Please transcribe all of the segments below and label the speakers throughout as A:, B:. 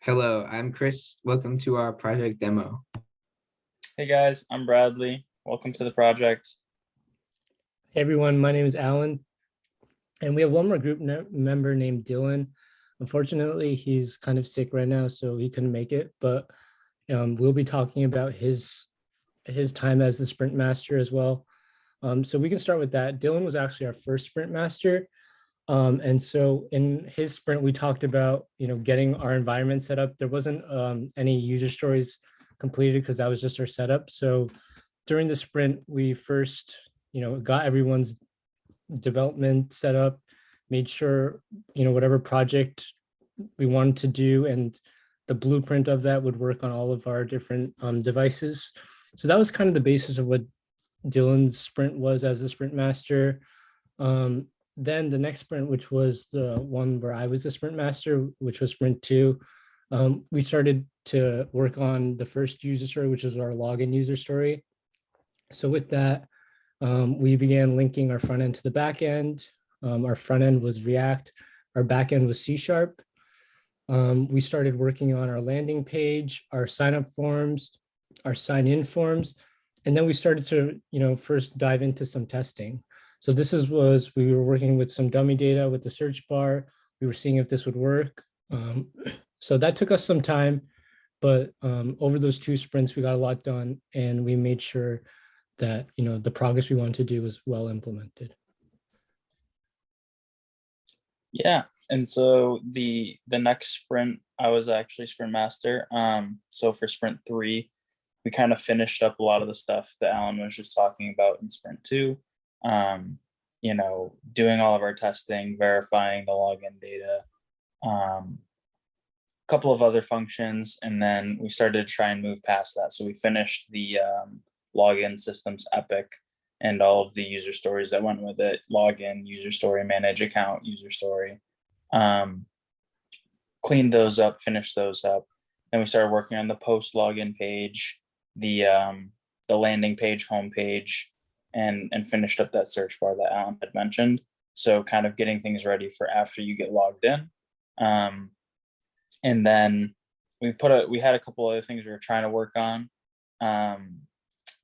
A: Hello, I'm Chris. Welcome to our project demo.
B: Hey guys, I'm Bradley. Welcome to the project.
C: Hey everyone, my name is Alan, and we have one more group member named Dylan. Unfortunately, he's kind of sick right now, so he couldn't make it, but we'll be talking about his time as the sprint master as well. So we can start with that. Dylan was actually our first sprint master. And so in his sprint, we talked about, getting our environment set up. There wasn't any user stories completed because that was just our setup. So during the sprint, we first, got everyone's development set up, made sure, whatever project we wanted to do and the blueprint of that would work on all of our different devices. So that was kind of the basis of what Dylan's sprint was as the sprint master. Then the next sprint, which was the one where I was the sprint master, which was sprint 2, we started to work on the first user story, which is our login user story. So with that, we began linking our front end to the back end. Our front end was React. Our back end was C#. We started working on our landing page, our sign-up forms, our sign-in forms, and then we started to, first dive into some testing. So we were working with some dummy data with the search bar. We were seeing if this would work. So that took us some time, but over those 2 sprints, we got a lot done, and we made sure that the progress we wanted to do was well implemented.
B: Yeah, and so the next sprint, I was actually sprint master. So for sprint 3, we kind of finished up a lot of the stuff that Alan was just talking about in sprint 2. Doing all of our testing, verifying the login data, a couple of other functions, and then we started to try and move past that. So we finished the login systems epic and all of the user stories that went with it: login, user story, manage account, user story. Cleaned those up, finished those up. Then we started working on the post login page, the landing page, homepage, and finished up that search bar that Alan had mentioned. So kind of getting things ready for after you get logged in. And then we had a couple other things we were trying to work on.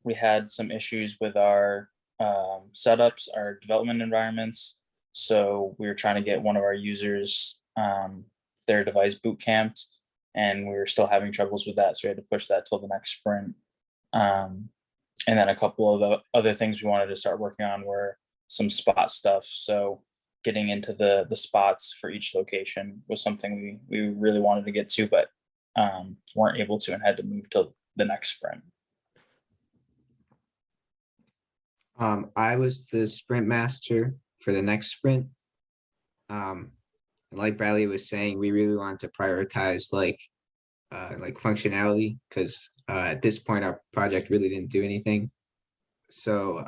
B: We had some issues with our setups, our development environments. So we were trying to get one of our users their device boot camped, and we were still having troubles with that. So we had to push that till the next sprint. And then a couple of the other things we wanted to start working on were some spot stuff. So getting into the spots for each location was something we really wanted to get to, but weren't able to and had to move to the next sprint.
A: I was the sprint master for the next sprint. Like Bradley was saying, we really wanted to prioritize like functionality, because at this point our project really didn't do anything. So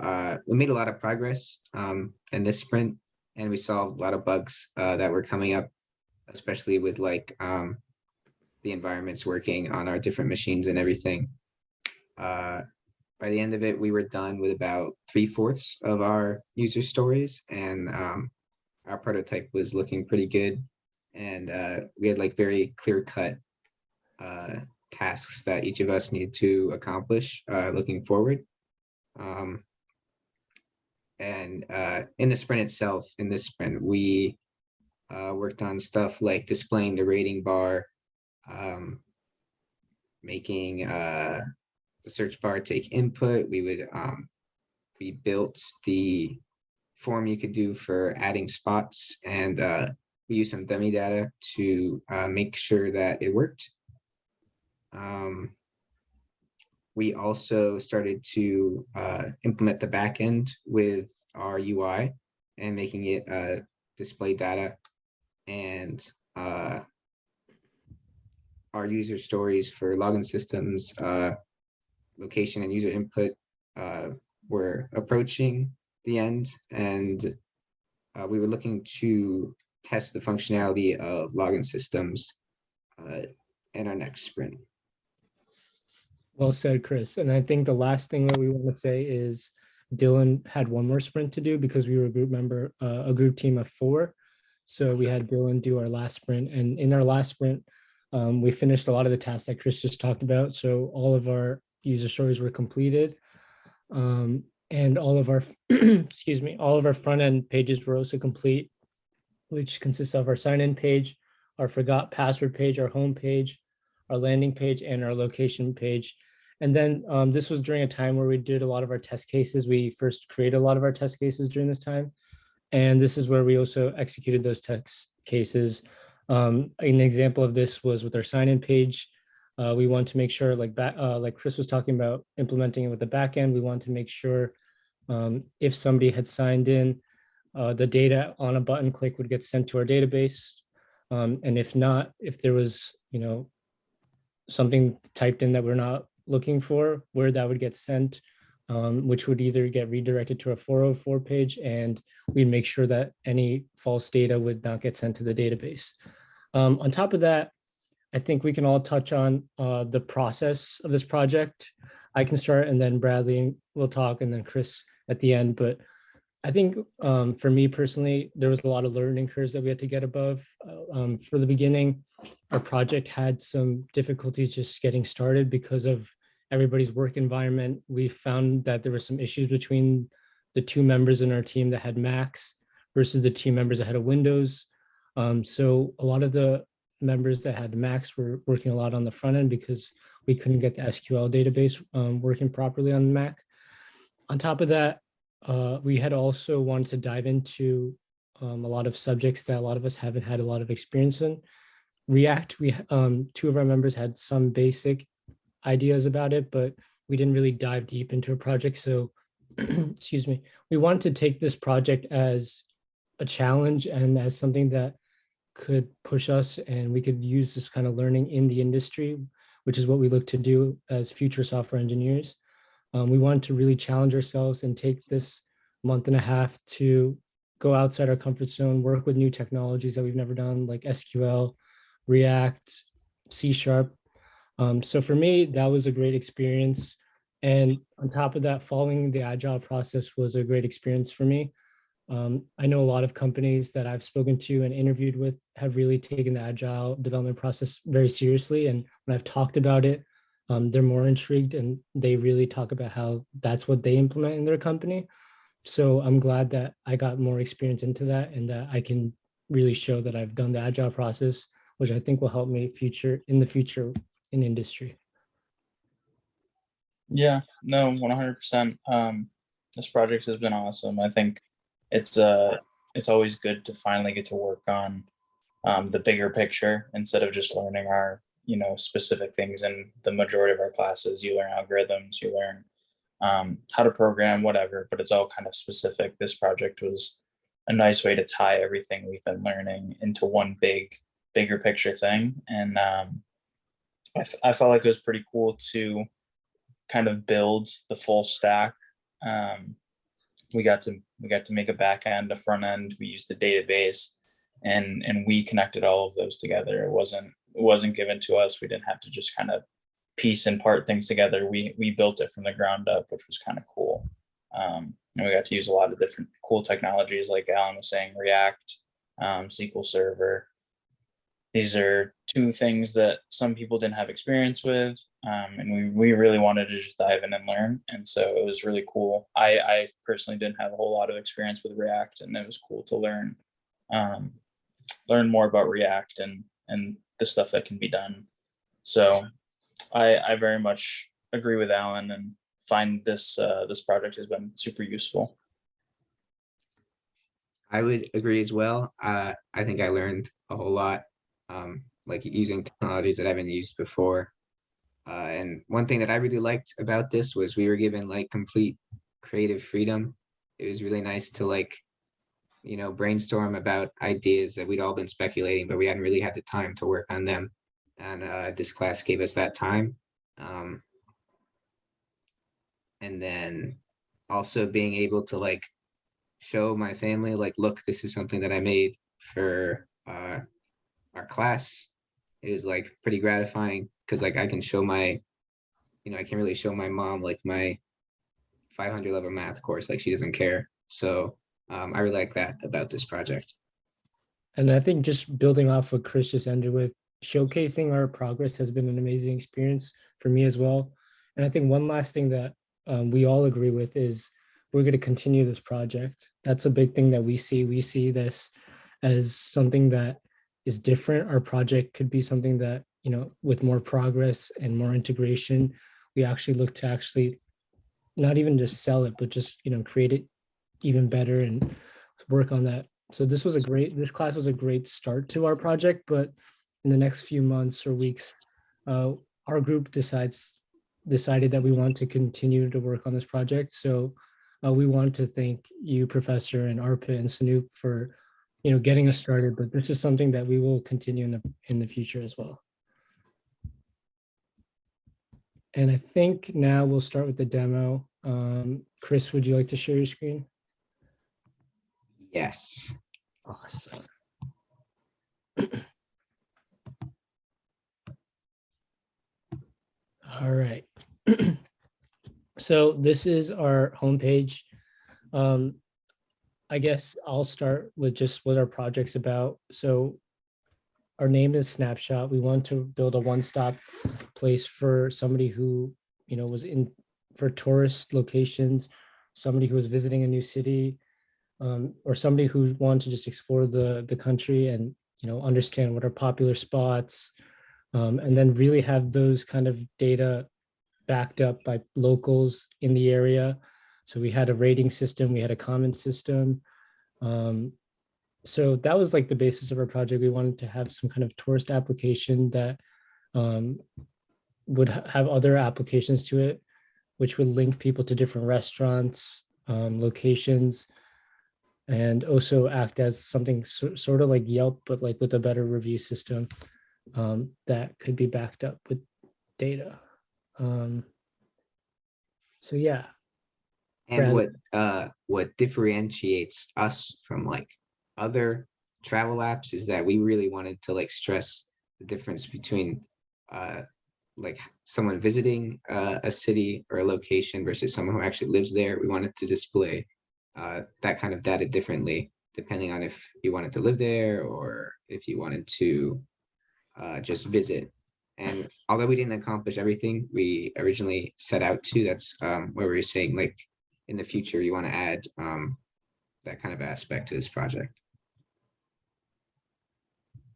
A: we made a lot of progress in this sprint, and we saw a lot of bugs that were coming up, especially with the environments working on our different machines and everything. By the end of it, we were done with about 3/4 of our user stories, and our prototype was looking pretty good. And we had very clear-cut tasks that each of us need to accomplish looking forward. And in the sprint itself, in this sprint, we worked on stuff like displaying the rating bar, making the search bar take input. We built the form you could do for adding spots, and we used some dummy data to make sure that it worked. We also started to implement the backend with our UI and making it display data, and our user stories for login systems, location and user input were approaching the end, and we were looking to test the functionality of login systems in our next sprint.
C: Well said, Chris. And I think the last thing that we want to say is Dylan had one more sprint to do because we were a group team of 4. So we had Dylan do our last sprint, and in our last sprint, We finished a lot of the tasks that Chris just talked about. So all of our user stories were completed. And all of our, excuse me, all of our front end pages were also complete, which consists of our sign in page, our forgot password page, our home page, our landing page, and our location page. And then this was during a time where we did a lot of our test cases. We first created a lot of our test cases during this time. And this is where we also executed those test cases. An example of this was with our sign-in page. We want to make sure, like Chris was talking about implementing it with the backend, we want to make sure if somebody had signed in, the data on a button click would get sent to our database. And if not, if there was, something typed in that we're not looking for, where that would get sent, which would either get redirected to a 404 page, and we'd make sure that any false data would not get sent to the database. On top of that, I think we can all touch on the process of this project. I can start, and then Bradley will talk, and then Chris at the end. But I think for me personally, there was a lot of learning curves that we had to get above. For the beginning, our project had some difficulties just getting started because of everybody's work environment. We found that there were some issues between the two members in our team that had Macs versus the team members that had a Windows. So a lot of the members that had Macs were working a lot on the front end because we couldn't get the SQL database working properly on the Mac. On top of that, we had also wanted to dive into a lot of subjects that a lot of us haven't had a lot of experience in. React, we two of our members had some basic ideas about it, but we didn't really dive deep into a project. So, excuse me, we wanted to take this project as a challenge and as something that could push us, and we could use this kind of learning in the industry, which is what we look to do as future software engineers. We wanted to really challenge ourselves and take this month and a half to go outside our comfort zone, work with new technologies that we've never done, like SQL, React, C#. So for me, that was a great experience. And on top of that, following the agile process was a great experience for me. I know a lot of companies that I've spoken to and interviewed with have really taken the agile development process very seriously. And when I've talked about it, they're more intrigued, and they really talk about how that's what they implement in their company. So I'm glad that I got more experience into that, and that I can really show that I've done the agile process, which I think will help me in the future in industry.
B: Yeah, no, 100%. This project has been awesome. I think it's always good to finally get to work on the bigger picture instead of just learning our specific things in the majority of our classes. You learn algorithms, you learn how to program, whatever, but it's all kind of specific. This project was a nice way to tie everything we've been learning into one bigger picture thing. And I felt like it was pretty cool to kind of build the full stack. We got to make a back end, a front end. We used a database, and we connected all of those together. It wasn't given to us. We didn't have to just kind of piece and part things together. We built it from the ground up, which was kind of cool. And we got to use a lot of different cool technologies, like Alan was saying, React, SQL Server. These are two things that some people didn't have experience with, and we really wanted to just dive in and learn. And so it was really cool. I personally didn't have a whole lot of experience with React, and it was cool to learn more about React and the stuff that can be done. So I very much agree with Alan and find this project has been super useful.
A: I would agree as well. I think I learned a whole lot, like using technologies that I haven't used before. And one thing that I really liked about this was we were given like complete creative freedom. It was really nice to brainstorm about ideas that we'd all been speculating, but we hadn't really had the time to work on them. And this class gave us that time. And then also being able to show my family, look, this is something that I made for our class. It was pretty gratifying because I can show I can really show my mom my 500 level math course, she doesn't care. So I really like that about this project.
C: And I think just building off what Chris just ended with, showcasing our progress has been an amazing experience for me as well. And I think one last thing that we all agree with is we're going to continue this project. That's a big thing that we see. We see this as something that is different. Our project could be something that, you know, with more progress and more integration, we actually look to actually not even just sell it, but just, you know, create it even better and work on that. So this class was a great start to our project, but in the next few months or weeks, uh, our group decided that we want to continue to work on this project. So we want to thank you, Professor, and Arpit and Sanoop for, you know, getting us started. But this is something that we will continue in the future as well. And I think now we'll start with the demo. Chris, would you like to share your screen?
A: Yes.
C: Awesome. All right. So this is our homepage. I guess I'll start with just what our project's about. So our name is Snapshot. We want to build a one-stop place for somebody who, you know, was in for tourist locations, somebody who was visiting a new city, or somebody who wanted to just explore the country and, you know, understand what are popular spots, and then really have those kind of data backed up by locals in the area. So we had a rating system, we had a comment system. So that was like the basis of our project. We wanted to have some kind of tourist application that would have other applications to it, which would link people to different restaurants, locations, and also act as something sort of like Yelp, but like with a better review system that could be backed up with data. So yeah.
A: And
C: Brad.
A: what differentiates us from like other travel apps is that we really wanted to like stress the difference between like someone visiting a city or a location versus someone who actually lives there. We wanted to display that kind of data differently depending on if you wanted to live there or if you wanted to just visit. And although we didn't accomplish everything we originally set out to, that's where we were saying like in the future you want to add that kind of aspect to this project.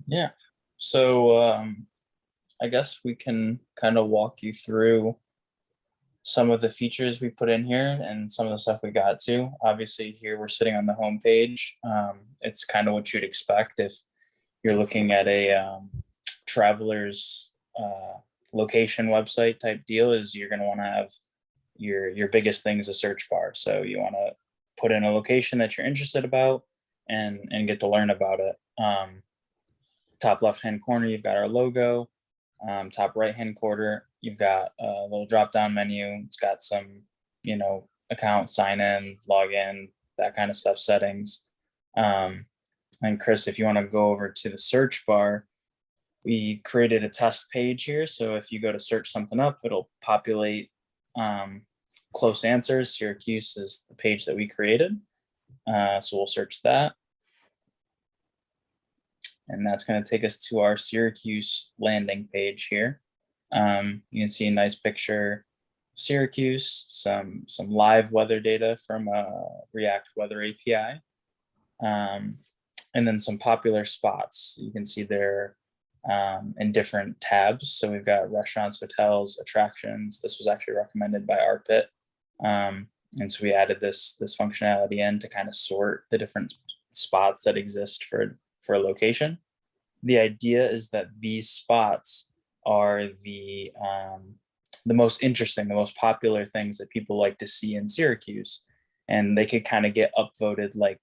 B: Yeah. So I guess we can kind of walk you through some of the features we put in here and some of the stuff we got to. Obviously, here we're sitting on the home page. It's kind of what you'd expect if you're looking at a traveler's location website type deal. Is you're going to want to have your biggest thing is a search bar. So you want to put in a location that you're interested about and get to learn about it. Top left-hand corner, you've got our logo. Top right-hand corner, you've got a little drop-down menu. It's got some, you know, account sign in, log in, that kind of stuff, settings. And Chris, if you want to go over to the search bar, we created a test page here. So if you go to search something up, it'll populate close answers. Syracuse is the page that we created. So we'll search that. And that's going to take us to our Syracuse landing page here. You can see a nice picture of Syracuse, some live weather data from React Weather API, and then some popular spots. You can see there in different tabs. So we've got restaurants, hotels, attractions. This was actually recommended by Arpit. And so we added this functionality in to kind of sort the different spots that exist for a location. The idea is that these spots are the most interesting, the most popular things that people like to see in Syracuse, and they could kind of get upvoted like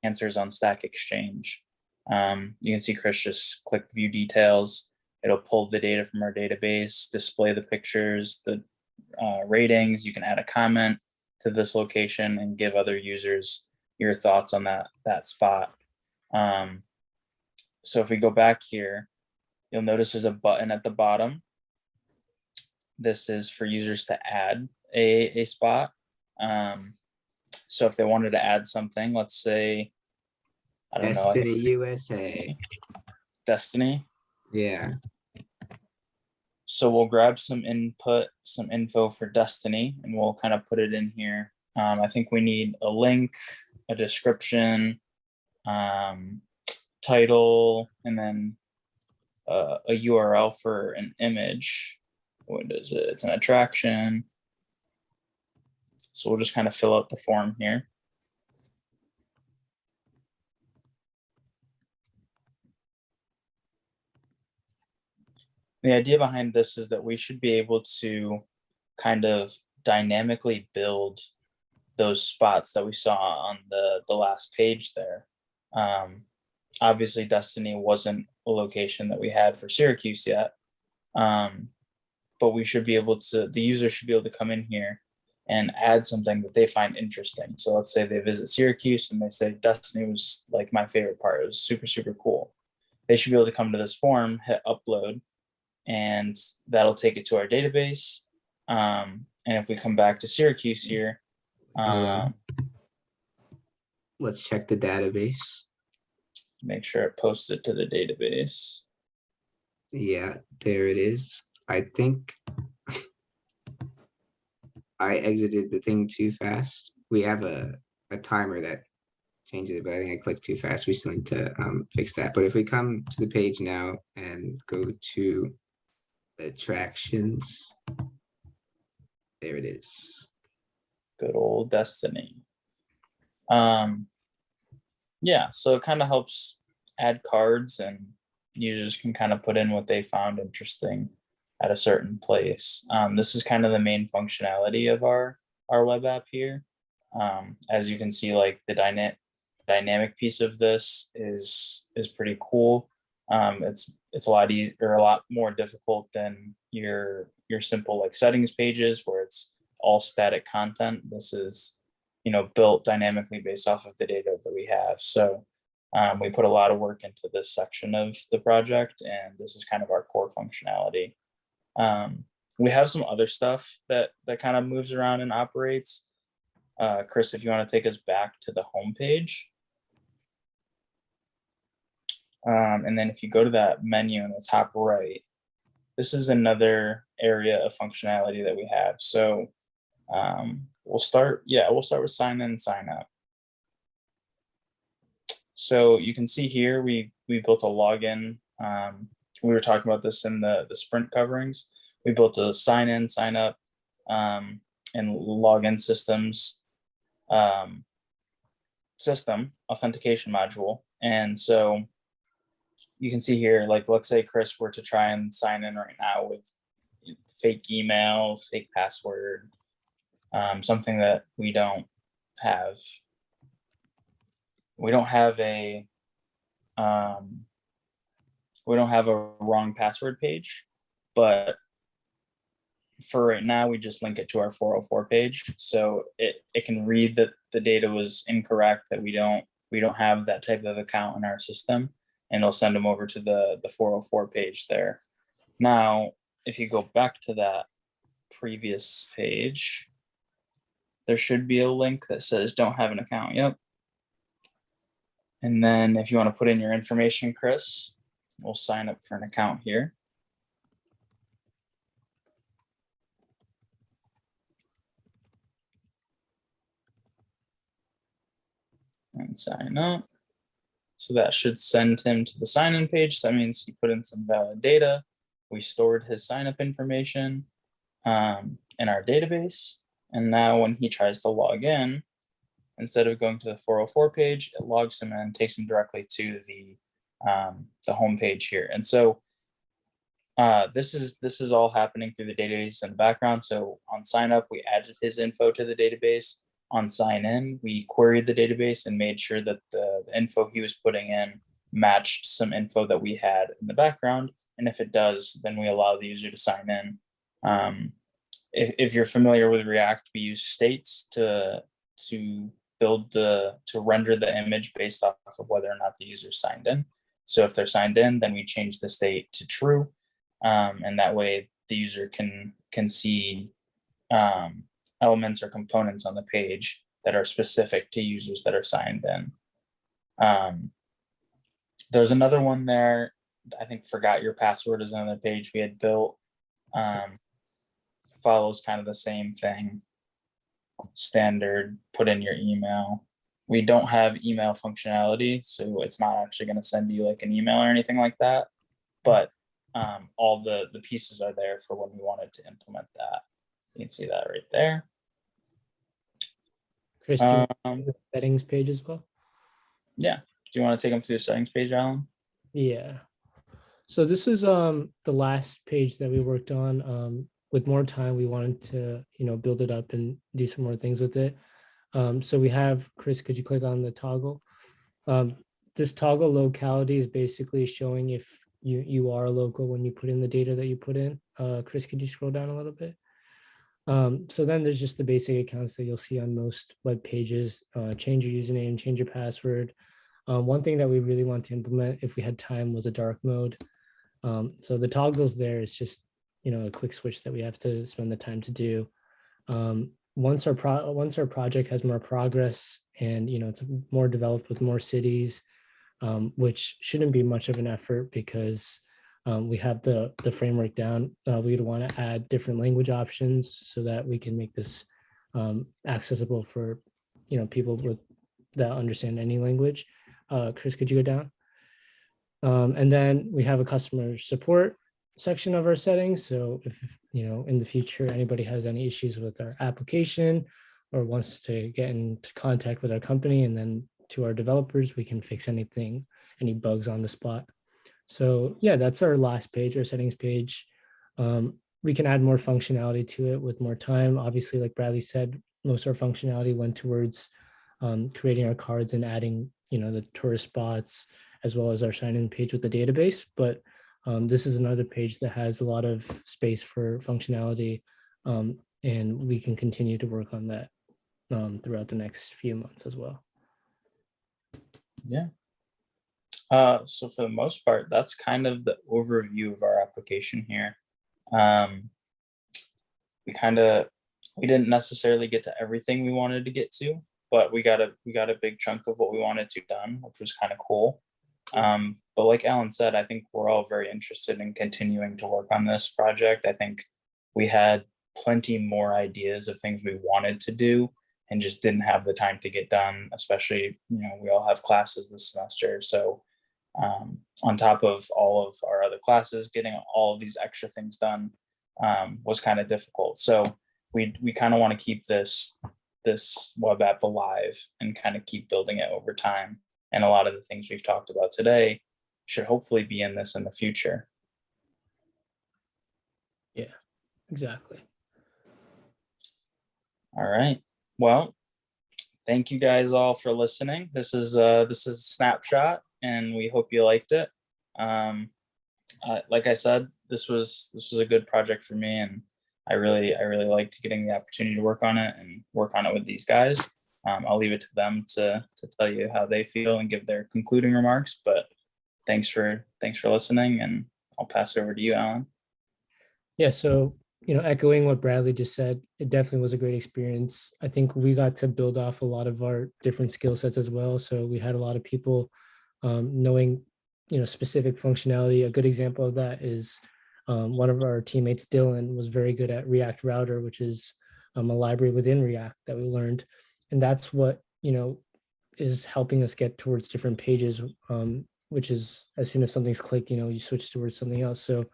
B: answers on Stack Exchange. You can see Chris just click view details. It'll pull the data from our database, display the pictures, the ratings. You can add a comment to this location and give other users your thoughts on that spot. So if we go back here, you'll notice there's a button at the bottom. This is for users to add a spot. So if they wanted to add something, let's say, I don't know,
A: Destiny USA.
B: Destiny.
A: Yeah.
B: So we'll grab some input, some info for Destiny, and we'll kind of put it in here. I think we need a link, a description, title, and then a URL for an image. What is it? It's an attraction. So we'll just kind of fill out the form here. The idea behind this is that we should be able to kind of dynamically build those spots that we saw on the last page there. Obviously, Destiny wasn't a location that we had for Syracuse yet, but we should be able to, the user should be able to come in here and add something that they find interesting. So let's say they visit Syracuse and they say, Destiny was like my favorite part. It was super, super cool. They should be able to come to this form, hit upload, and that'll take it to our database. And if we come back to Syracuse here,
A: Let's check the database.
B: make sure it posts it to the database.
A: Yeah, there it is. I think I exited the thing too fast. We have a timer that changes it, but I think I clicked too fast. We still need to fix that. But if we come to the page now and go to attractions, there it is.
B: Good old Destiny. Yeah, so it kind of helps add cards, and users can kind of put in what they found interesting at a certain place. This is kind of the main functionality of our web app here. As you can see, like the dynamic piece of this is pretty cool. It's a lot easier, or a lot more difficult than your simple like settings pages where it's all static content. This is, you know, built dynamically based off of the data that we have. So we put a lot of work into this section of the project, and this is kind of our core functionality. We have some other stuff that kind of moves around and operates. Chris, if you want to take us back to the home page. And then if you go to that menu in the top right, this is another area of functionality that we have. So we'll start with sign in and sign up. So you can see here we built a login. We were talking about this in the sprint coverings. We built a sign in, sign up, and login system authentication module. And so you can see here, like, let's say Chris were to try and sign in right now with fake email, fake password, something that we don't have. We don't have a wrong password page, but for right now, we just link it to our 404 page. So it can read that the data was incorrect, that we don't have that type of account in our system, and it'll send them over to the 404 page there. Now, if you go back to that previous page, there should be a link that says don't have an account. Yep. And then if you want to put in your information, Chris, we'll sign up for an account here. And sign up. So that should send him to the sign-in page. So that means he put in some valid data. We stored his sign-up information in our database. And now when he tries to log in, instead of going to the 404 page, it logs him in and takes him directly to the home page here. And so this is all happening through the database in the background. So on sign up, we added his info to the database. On sign in, we queried the database and made sure that the info he was putting in matched some info that we had in the background. And if it does, then we allow the user to sign in. If you're familiar with React, we use states to render the image based off of whether or not the user signed in. So if they're signed in, then we change the state to true. And that way the user can see elements or components on the page that are specific to users that are signed in. There's another one there I think forgot your password is another page we had built. Follows kind of the same thing. Standard, put in your email. We don't have email functionality, so it's not actually going to send you like an email or anything like that. But all the pieces are there for when we wanted to implement that. You can see that right there.
C: Chris, do you want
B: Um,
C: to do the settings page as well?
B: Yeah. Do you want to take them through the settings page, Alan?
C: Yeah. So this is the last page that we worked on. With more time, we wanted to, build it up and do some more things with it. So we have, Chris, could you click on the toggle? This toggle locality is basically showing if you are local when you put in the data that you put in. Chris, could you scroll down a little bit? So then there's just the basic accounts that you'll see on most web pages. Change your username, change your password. One thing that we really want to implement if we had time was a dark mode. So the toggles there is just, a quick switch that we have to spend the time to do. Once our project has more progress and, it's more developed with more cities, which shouldn't be much of an effort because we have the framework down. We'd want to add different language options so that we can make this accessible for, people that understand any language. Chris, could you go down? And then we have a customer support section of our settings. So if, in the future, anybody has any issues with our application or wants to get into contact with our company and then to our developers, we can fix anything, any bugs on the spot. So yeah, that's our last page, our settings page. We can add more functionality to it with more time. Obviously, like Bradley said, most of our functionality went towards creating our cards and adding, the tourist spots, as well as our sign-in page with the database. But this is another page that has a lot of space for functionality, and we can continue to work on that throughout the next few months as well.
B: Yeah. So for the most part, that's kind of the overview of our application here. We didn't necessarily get to everything we wanted to get to, but we got a big chunk of what we wanted to done, which was kind of cool. But like Alan said, I think we're all very interested in continuing to work on this project. I think we had plenty more ideas of things we wanted to do and just didn't have the time to get done, especially, we all have classes this semester. So on top of all of our other classes, getting all of these extra things done was kind of difficult. So we kind of want to keep this web app alive and kind of keep building it over time. And a lot of the things we've talked about today should hopefully be in this in the future.
C: Yeah, exactly.
B: All right. Well, thank you guys all for listening. This is a snapshot, and we hope you liked it. Like I said, this was a good project for me, and I really liked getting the opportunity to work on it with these guys. I'll leave it to them to tell you how they feel and give their concluding remarks. But thanks for listening, and I'll pass it over to you, Alan.
C: Yeah, so echoing what Bradley just said, it definitely was a great experience. I think we got to build off a lot of our different skill sets as well. So we had a lot of people knowing specific functionality. A good example of that is one of our teammates, Dylan, was very good at React Router, which is a library within React that we learned. And that's what, is helping us get towards different pages, which is as soon as something's clicked, you switch towards something else. So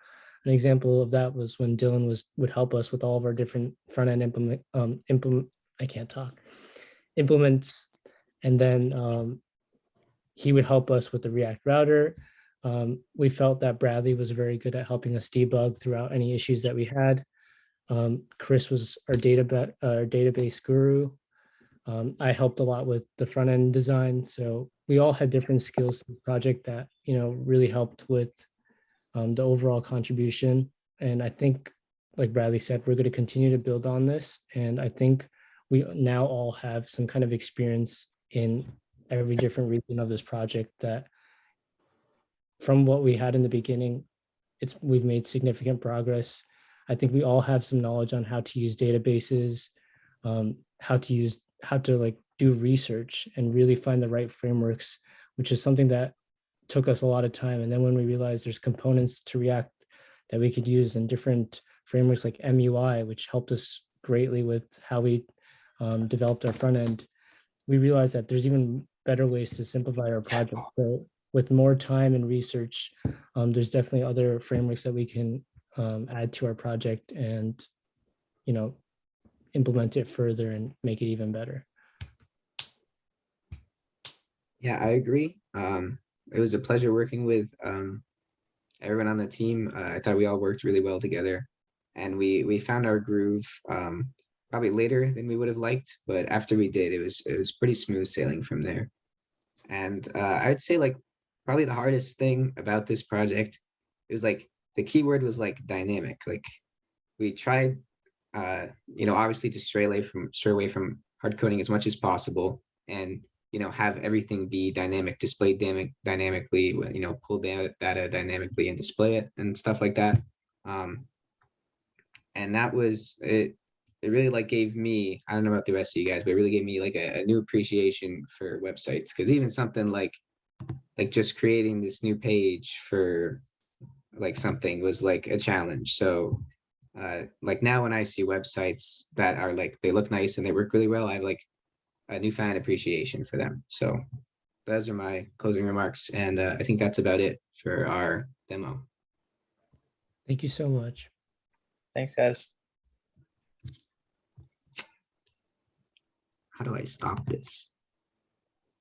C: an example of that was when Dylan would help us with all of our different front-end implements. And then he would help us with the React Router. We felt that Bradley was very good at helping us debug throughout any issues that we had. Chris was our database guru. I helped a lot with the front end design. So we all had different skills to the project that, really helped with the overall contribution. And I think, like Bradley said, we're going to continue to build on this. And I think we now all have some kind of experience in every different region of this project that from what we had in the beginning, we've made significant progress. I think we all have some knowledge on how to use databases, how to like do research and really find the right frameworks, which is something that took us a lot of time. And then when we realized there's components to React that we could use in different frameworks like MUI, which helped us greatly with how we developed our front end, we realized that there's even better ways to simplify our project. So with more time and research, there's definitely other frameworks that we can add to our project and, you know, implement it further and make it even better.
A: Yeah, I agree. It was a pleasure working with everyone on the team. I thought we all worked really well together, and we found our groove probably later than we would have liked, but after we did, it was pretty smooth sailing from there. And I'd say like probably the hardest thing about this project is like the keyword was like dynamic. Like we tried, you know, obviously to stray away from hard coding as much as possible, and you know, have everything be dynamic, displayed dynamically, you know, pull data dynamically and display it and stuff like that. And that was it. It really like gave me, I don't know about the rest of you guys, but it really gave me like a new appreciation for websites. Because even something like just creating this new page for like something was like a challenge. So like now when I see websites that are like they look nice and they work really well, I have like a newfound appreciation for them. So those are my closing remarks, and I think that's about it for our demo.
C: Thank you so much.
B: Thanks, guys.
A: How do I stop this?